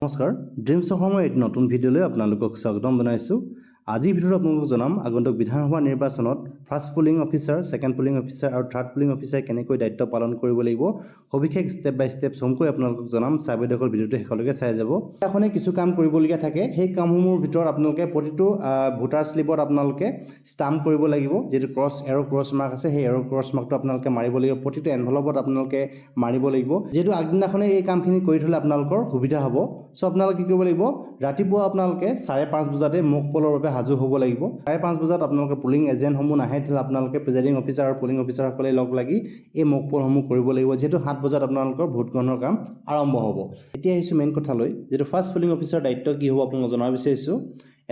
নমস্কাৰ ড্ৰিমছ অসমৰ এক নতুন ভিডিঅ'লৈ আপোনালোকক স্বাগতম জনাইছোঁ। আজিৰ ভিডিঅ'ত আপোনালোকক জনাম আগন্তুক বিধানসভা নিৰ্বাচনত first polling officer, second polling officer আৰু থাৰ্ড পুলিং অফিচাৰে কেনেকৈ দায়িত্ব পালন কৰিব লাগিব সবিশেষ ষ্টেপ বাই ষ্টেপ চমুকৈ আপোনালোকক জনাম। চাবদখল ভিডিঅ'টো শেষলৈকে চাই যাব। এখনে কিছু কাম কৰিবলগীয়া থাকে, সেই কামসমূহৰ ভিতৰত আপোনালোকে প্ৰতিটো ভোটাৰ শ্লিপত আপোনালোকে ষ্টাম্প কৰিব লাগিব। যিটো ক্ৰছ মাৰ্ক আছে সেই ক্ৰছ মাৰ্কটো আপোনালোকে মাৰিব লাগিব। প্ৰতিটো এনভেলপত আপোনালোকে মাৰিব লাগিব। যিহেতু আগদিনাখনে এই কামখিনি কৰি থ'লে আপোনালোকৰ সুবিধা হ'ব। চ' আপোনালোকে কি কৰিব লাগিব, ৰাতিপুৱা আপোনালোকে 5:30 বজাতে মক পলৰ বাবে সাজু হ'ব লাগিব। 5:30 বজাত আপোনালোকে পুলিং এজেণ্টসমূহ নাহে, তেতিয়াহ'লে আপোনালোকে প্ৰিজাইডিং অফিচাৰ আৰু পুলিং অফিচাৰসকলে লগ লাগি এই মক পলসমূহ কৰিব লাগিব। যিহেতু 7 বজাত আপোনালোকৰ ভোট গ্ৰহণৰ কাম আৰম্ভ হ'ব। এতিয়া আহিছোঁ মেইন কথালৈ, যিটো ফাৰ্ষ্ট পুলিং অফিচাৰৰ দায়িত্ব কি হ'ব আপোনালোকক জনাব বিচাৰিছোঁ।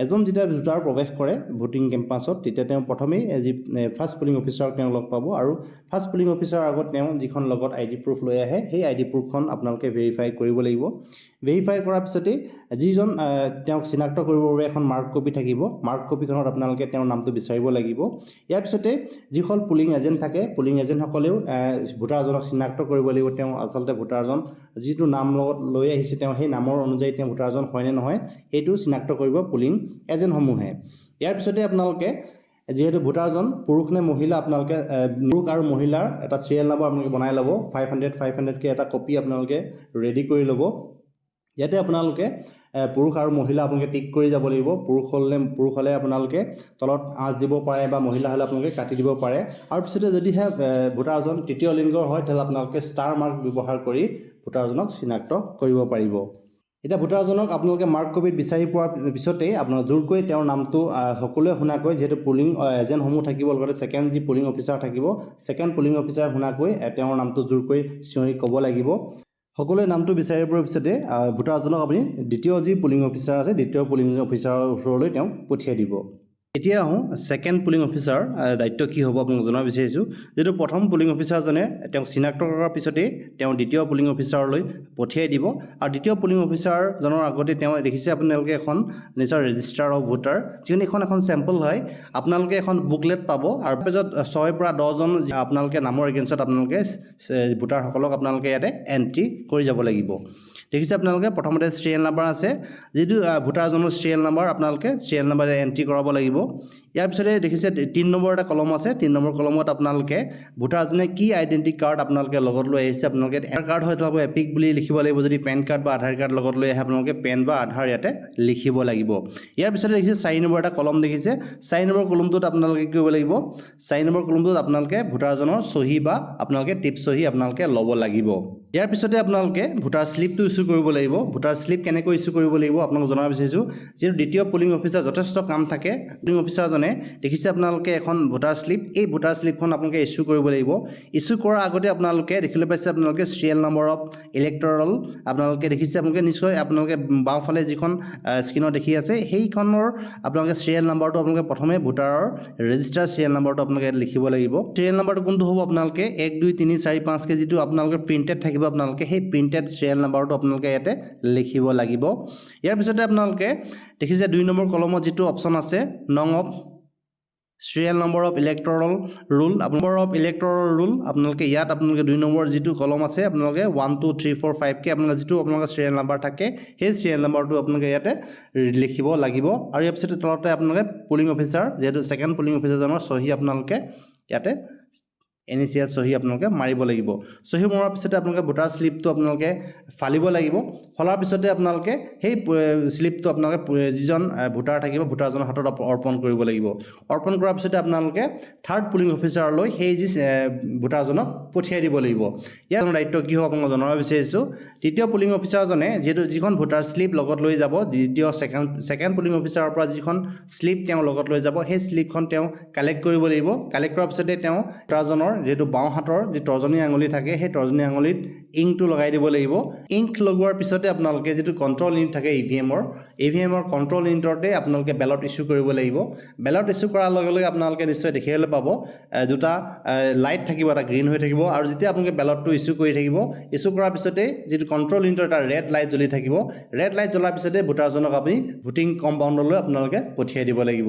এজন যেতিয়া ভোটাৰ প্ৰৱেশ কৰে ভোটিং কেম্পাছত, তেতিয়া তেওঁ প্ৰথমেই যি ফাৰ্ষ্ট পুলিং অফিচাৰক তেওঁ লগ পাব আৰু ফাৰ্ষ্ট পুলিং অফিচাৰৰ আগত তেওঁ যিখন লগত ID প্ৰুফ লৈ আহে সেই ID প্ৰুফখন আপোনালোকে ভেৰিফাই কৰিব লাগিব। ভেৰিফাই কৰাৰ পিছতেই যিজন তেওঁক চিনাক্ত কৰিবৰ বাবে এখন মাৰ্ক কপি থাকিব, মাৰ্ক কপিখনত আপোনালোকে তেওঁৰ নামটো বিচাৰিব লাগিব। ইয়াৰ পিছতে যিসকল পুলিং এজেণ্ট থাকে, পুলিং এজেণ্টসকলেও ভোটাৰজনক চিনাক্ত কৰিব লাগিব তেওঁ আচলতে ভোটাৰজন যিটো নাম লগত লৈ আহিছে তেওঁ সেই নামৰ অনুযায়ী তেওঁ ভোটাৰজন হয়নে নহয় সেইটো চিনাক্ত কৰিব পুলিং এজেণ্টসমূহে। ইয়াৰ পিছতে আপোনালোকে যিহেতু ভোটাৰজন পুৰুষ নে মহিলা আপোনালোকে পুৰুষ আৰু মহিলাৰ এটা চিৰিয়েল নম্বৰ আপোনালোকে বনাই ল'ব। 500কে এটা কপি আপোনালোকে ৰেডি কৰি ল'ব। ইয়াতে আপোনালোকে পুৰুষ আৰু মহিলা আপোনালোকে টিক কৰি যাব লাগিব। পুৰুষ হ'লে আপোনালোকে তলত আঁচ দিব পাৰে বা মহিলা হ'লে আপোনালোকে কাটি দিব পাৰে। আৰু পিছতে যদিহে ভোটাৰজন তৃতীয় লিংগৰ হয় তেতিয়াহ'লে আপোনালোকে ষ্টাৰ মাৰ্ক ব্যৱহাৰ কৰি ভোটাৰজনক চিনাক্ত কৰিব পাৰিব। এতিয়া ভোটাৰজনক আপোনালোকে মাৰ্ক কপিত বিচাৰি পোৱাৰ পিছতেই আপোনাৰ জোৰকৈ তেওঁৰ নামটো সকলোৱে শুনাকৈ, যিহেতু পুলিং এজেণ্টসমূহ থাকিব লগতে ছেকেণ্ড যি পুলিং অফিচাৰ থাকিব, ছেকেণ্ড পুলিং অফিচাৰ শুনাকৈ তেওঁৰ নামটো জোৰকৈ চিঞৰি ক'ব লাগিব। সকলোৱে নামটো বিচাৰি পোৱাৰ পিছতে ভোটাৰজনক আপুনি দ্বিতীয় যি পুলিং অফিচাৰ আছে দ্বিতীয় পুলিং অফিচাৰৰ ওচৰলৈ তেওঁ পঠিয়াই দিব। এতিয়া আহোঁ ছেকেণ্ড পুলিং অফিচাৰ দায়িত্ব কি হ'ব আপোনাক জনাব বিচাৰিছোঁ। যিহেতু প্ৰথম পুলিং অফিচাৰজনে তেওঁক চিনাক্ত কৰাৰ পিছতেই তেওঁ দ্বিতীয় পুলিং অফিচাৰলৈ পঠিয়াই দিব। আৰু দ্বিতীয় পুলিং অফিচাৰজনৰ আগতে তেওঁ দেখিছে আপোনালোকে এখন নিজৰ ৰেজিষ্টাৰ অফ ভোটাৰ, যিখন এখন চেম্পল হয়। আপোনালোকে এখন বুকলেট পাব আৰু পেজত 6 পৰা 10 জন আপোনালোকে নামৰ এগেইনষ্টত আপোনালোকে ভোটাৰসকলক আপোনালোকে ইয়াতে এণ্ট্ৰি কৰি যাব লাগিব। দেখিছে আপোনালোকে প্ৰথমতে চিৰিয়েল নাম্বাৰ আছে, যিটো ভোটাৰজনৰ চিৰিয়েল নাম্বাৰ আপোনালোকে চিৰিয়েল নাম্বাৰে এণ্ট্ৰি কৰাব লাগিব। ইয়াৰ পিছতে দেখিছে 3 নম্বৰ এটা কলম আছে। 3 নম্বৰ কলমত আপোনালোকে ভোটাৰজনে কি আইডেণ্টি কাৰ্ড আপোনালোকে লগত লৈ আহিছে, আপোনালোকে আধাৰ কাৰ্ড হয় তেওঁলোকে এপিক বুলি লিখিব লাগিব। যদি পেন কাৰ্ড বা আধাৰ কাৰ্ড লগত লৈ আহে আপোনালোকে পেন বা আধাৰ ইয়াতে লিখিব লাগিব। ইয়াৰ পিছতে দেখিছে 4 নম্বৰ এটা কলম দেখিছে। 4 নম্বৰ কলমটোত আপোনালোকে কি কৰিব লাগিব, 4 নম্বৰ কলমটোত আপোনালোকে ভোটাৰজনৰ চহী বা আপোনালোকে টিপ চহী আপোনালোকে ল'ব লাগিব। ইয়াৰ পিছতে আপোনালোকে ভোটাৰ শ্লিপটো ইছ্যু কৰিব লাগিব। ভোটাৰ শ্লিপ কেনেকৈ ইছ্যু কৰিব লাগিব আপোনালোকক জনাব বিচাৰিছোঁ। যিহেতু দ্বিতীয় পুলিং অফিচাৰ যথেষ্ট কাম থাকে, পুলিং অফিচাৰজনে দেখিছে আপোনালোকে এখন ভোটাৰ শ্লিপ, এই ভোটাৰ শ্লিপখন আপোনালোকে ইছ্যু কৰিব লাগিব। ইছ্যু কৰাৰ আগতে আপোনালোকে দেখিবলৈ পাইছে আপোনালোকে চিৰিয়েল নম্বৰ অফ ইলেক্টৰেল আপোনালোকে দেখিছে, আপোনালোকে নিশ্চয় আপোনালোকে বাওঁফালে যিখন স্ক্ৰীনত দেখি আছে সেইখনৰ আপোনালোকে চিৰিয়েল নম্বৰটো আপোনালোকে প্ৰথমে ভোটাৰৰ ৰেজিষ্টাৰ চিৰিয়েল নম্বৰটো আপোনালোকে লিখিব লাগিব। চিৰিয়েল নম্বৰটো কোনটো হ'ব আপোনালোকে 1 2 3 4 5 কে যিটো আপোনালোকে প্ৰিণ্টেড থাকিব, আপোনালোকে সেই প্ৰিণ্টেড চিৰিয়েল নম্বৰটো আপোনালোকে ইয়াতে লিখিব লাগিব। ইয়াৰ পিছতে আপোনালোকে দেখিছে 2 নম্বৰ কলমত যিটো অপশ্যন আছে নং of serial number of electoral rule, number of electoral rule আপোনালোকে ইয়াত আপোনালোকে 2 নম্বৰ যিটো কলম আছে আপোনালোকে 1 2 3 4 5 কে আপোনালোকে যিটো আপোনালোকৰ চিৰিয়েল নম্বৰ থাকে সেই চিৰিয়েল নম্বৰটো আপোনালোকে ইয়াতে লিখিব লাগিব। আৰু ইয়াৰ পিছতে তলতে আপোনালোকে পুলিং অফিচাৰ যিহেতু ছেকেণ্ড পুলিং অফিচাৰজনৰ চহী আপোনালোকে ইয়াতে ইনিচিয়েল চহী আপোনালোকে মাৰিব লাগিব। চহী মৰাৰ পিছতে আপোনালোকে ভোটাৰ শ্লিপটো আপোনালোকে ফালিব লাগিব। ফলাৰ পিছতে আপোনালোকে সেই শ্লিপটো আপোনালোকে যিজন ভোটাৰ থাকিব ভোটাৰজনৰ হাতত অৰ্পণ কৰিব লাগিব। অৰ্পণ কৰাৰ পিছতে আপোনালোকে থাৰ্ড পুলিং অফিচাৰলৈ সেই যি ভোটাৰজনক পঠিয়াই দিব লাগিব। ইয়াৰ দায়িত্ব কি হ'ব আপোনালোকক জনাব বিচাৰিছোঁ। তৃতীয় পুলিং অফিচাৰজনে যিহেতু যিখন ভোটাৰ শ্লিপ লগত লৈ যাব, দ্বিতীয় ছেকেণ্ড পুলিং অফিচাৰৰ পৰা যিখন শ্লিপ তেওঁ লগত লৈ যাব সেই শ্লিপখন তেওঁ কালেক্ট কৰিব লাগিব। কালেক্ট কৰাৰ পিছতে তেওঁ ভোটাৰজনৰ যিহেতু বাওঁ হাতৰ যি তৰ্জনী আঙুলি থাকে সেই তৰ্জনী আঙুলিত ইংকটো লগাই দিব লাগিব। ইংক লগোৱাৰ পিছতে আপোনালোকে যিটো কণ্ট্ৰল ইউনিট থাকে ইভিএমৰ কণ্ট্ৰল ইউনিটতে আপোনালোকে বেলট ইছ্যু কৰিব লাগিব। বেলট ইছ্যু কৰাৰ লগে লগে আপোনালোকে নিশ্চয় দেখিবলৈ পাব দুটা লাইট থাকিব, এটা গ্ৰীণ হৈ থাকিব। আৰু যেতিয়া আপোনালোকে বেলটটো ইছ্যু কৰি থাকিব, ইছ্যু কৰাৰ পিছতে যিটো কণ্ট্ৰল ইউনিটৰ এটা ৰেড লাইট জ্বলি থাকিব। ৰেড লাইট জ্বলাৰ পিছতে ভোটাৰজনক আপুনি ভোটিং কম্পাউণ্ডলৈ আপোনালোকে পঠিয়াই দিব লাগিব।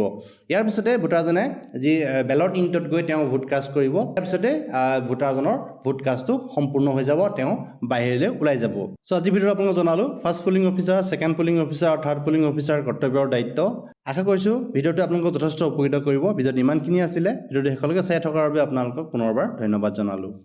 ইয়াৰ পিছতে ভোটাৰজনে যি বেলট ইউনিটত গৈ তেওঁ ভোট কাষ্ট কৰিব। তাৰপিছতে ভোটাৰজনৰ ভোট কাষ্টটো সম্পূৰ্ণ হৈ যাব, তেওঁ তেওঁ বাহিৰলৈ ওলাই যাব সো আজি ভিডিঅ'ত আপোনাক জনালো first polling officer second polling officer আৰু থাৰ্ড পুলিং অফিচাৰ কৰ্তব্য আৰু দায়িত্ব আশা কৰিছো ভিডিঅ'টো আপোনালোকক যথেষ্ট উপকৃত কৰিব ভিডিঅ'টো ইমানখিনি আছিল ভিডিঅ'টো শেষলৈকে চাই থকাৰ বাবে আপোনালোকক পুনৰবাৰ ধন্যবাদ জনালো